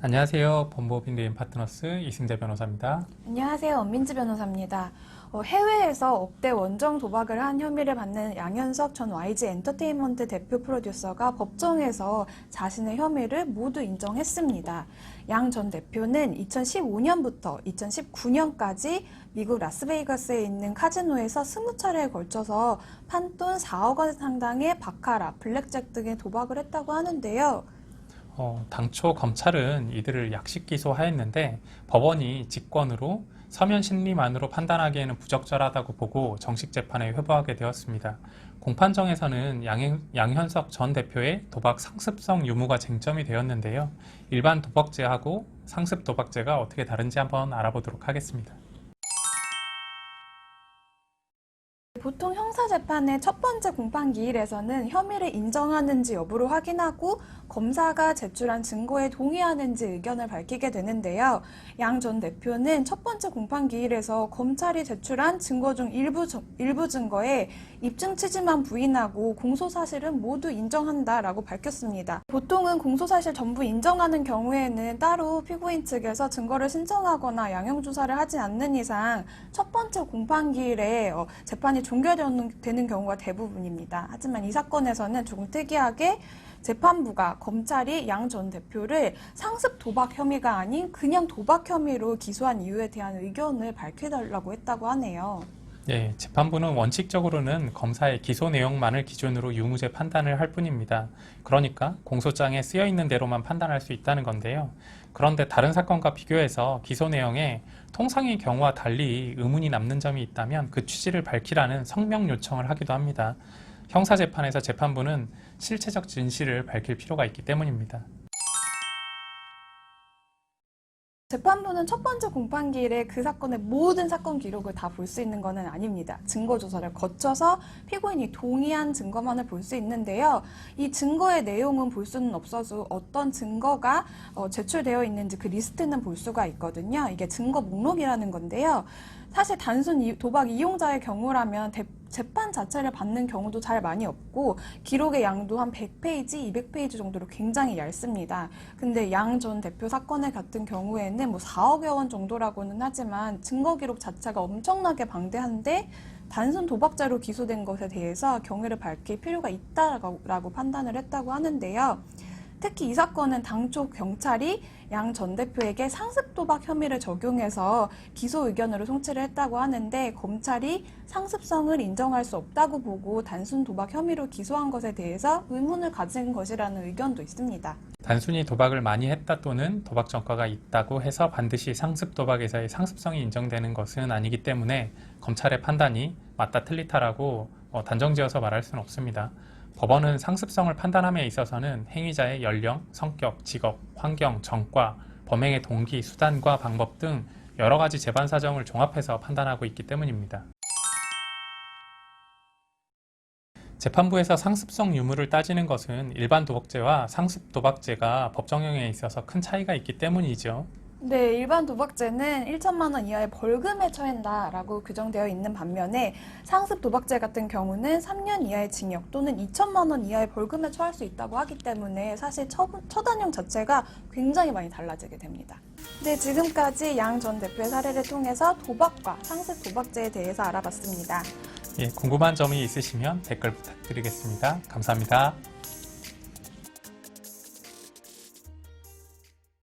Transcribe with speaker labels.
Speaker 1: 안녕하세요. 범법인대인 파트너스 이승재 변호사입니다.
Speaker 2: 안녕하세요. 엄민지 변호사입니다. 해외에서 억대 원정 도박을 한 혐의를 받는 양현석 전 YG 엔터테인먼트 대표 프로듀서가 법정에서 자신의 혐의를 모두 인정했습니다. 양 전 대표는 2015년부터 2019년까지 미국 라스베이거스에 있는 카지노에서 20차례에 걸쳐서 판돈 4억 원 상당의 바카라, 블랙잭 등의 도박을 했다고 하는데요.
Speaker 1: 당초 검찰은 이들을 약식 기소하였는데 법원이 직권으로 서면 심리만으로 판단하기에는 부적절하다고 보고 정식 재판에 회부하게 되었습니다. 공판정에서는 양현석 전 대표의 도박 상습성 유무가 쟁점이 되었는데요. 일반 도박죄하고 상습 도박죄가 어떻게 다른지 한번 알아보도록 하겠습니다.
Speaker 2: 보통 형사재판의 첫 번째 공판기일에서는 혐의를 인정하는지 여부를 확인하고 검사가 제출한 증거에 동의하는지 의견을 밝히게 되는데요. 양 전 대표는 첫 번째 공판기일에서 검찰이 제출한 증거 중 일부 증거에 입증 취지만 부인하고 공소사실은 모두 인정한다라고 밝혔습니다. 보통은 공소사실 전부 인정하는 경우에는 따로 피고인 측에서 증거를 신청하거나 양형조사를 하지 않는 이상 첫 번째 공판기일에 재판이 종결되는 경우가 대부분입니다. 하지만 이 사건에서는 조금 특이하게 재판부가 검찰이 양 전 대표를 상습 도박 혐의가 아닌 그냥 도박 혐의로 기소한 이유에 대한 의견을 밝혀달라고 했다고 하네요.
Speaker 1: 네, 재판부는 원칙적으로는 검사의 기소 내용만을 기준으로 유무죄 판단을 할 뿐입니다. 그러니까 공소장에 쓰여 있는 대로만 판단할 수 있다는 건데요. 그런데 다른 사건과 비교해서 기소 내용에 통상의 경우와 달리 의문이 남는 점이 있다면 그 취지를 밝히라는 성명 요청을 하기도 합니다. 형사재판에서 재판부는 실체적 진실을 밝힐 필요가 있기 때문입니다.
Speaker 2: 재판부는 첫 번째 공판기일에 그 사건의 모든 사건 기록을 다 볼 수 있는 것은 아닙니다. 증거조사를 거쳐서 피고인이 동의한 증거만을 볼 수 있는데요. 이 증거의 내용은 볼 수는 없어도 어떤 증거가 제출되어 있는지 그 리스트는 볼 수가 있거든요. 이게 증거 목록이라는 건데요. 사실 단순 도박 이용자의 경우라면 재판 자체를 받는 경우도 잘 많이 없고 기록의 양도 한 100페이지, 200페이지 정도로 굉장히 얇습니다. 근데 양 전 대표 사건의 같은 경우에는 4억여 원 정도라고는 하지만 증거 기록 자체가 엄청나게 방대한데 단순 도박죄로 기소된 것에 대해서 경위를 밝힐 필요가 있다라고 판단을 했다고 하는데요. 특히 이 사건은 당초 경찰이 양 전 대표에게 상습 도박 혐의를 적용해서 기소 의견으로 송치를 했다고 하는데 검찰이 상습성을 인정할 수 없다고 보고 단순 도박 혐의로 기소한 것에 대해서 의문을 가진 것이라는 의견도 있습니다.
Speaker 1: 단순히 도박을 많이 했다 또는 도박 전과가 있다고 해서 반드시 상습 도박에서의 상습성이 인정되는 것은 아니기 때문에 검찰의 판단이 맞다 틀리다라고 단정지어서 말할 수는 없습니다. 법원은 상습성을 판단함에 있어서는 행위자의 연령, 성격, 직업, 환경, 전과, 범행의 동기, 수단과 방법 등 여러 가지 재반 사정을 종합해서 판단하고 있기 때문입니다. 재판부에서 상습성 유무를 따지는 것은 일반 도박죄와 상습 도박죄가 법 적용에 있어서 큰 차이가 있기 때문이죠.
Speaker 2: 네, 일반 도박죄는 1천만 원 이하의 벌금에 처한다라고 규정되어 있는 반면에 상습 도박죄 같은 경우는 3년 이하의 징역 또는 2천만 원 이하의 벌금에 처할 수 있다고 하기 때문에 사실 처단형 자체가 굉장히 많이 달라지게 됩니다. 네, 지금까지 양 전 대표의 사례를 통해서 도박과 상습 도박죄에 대해서 알아봤습니다.
Speaker 1: 궁금한 점이 있으시면 댓글 부탁드리겠습니다. 감사합니다.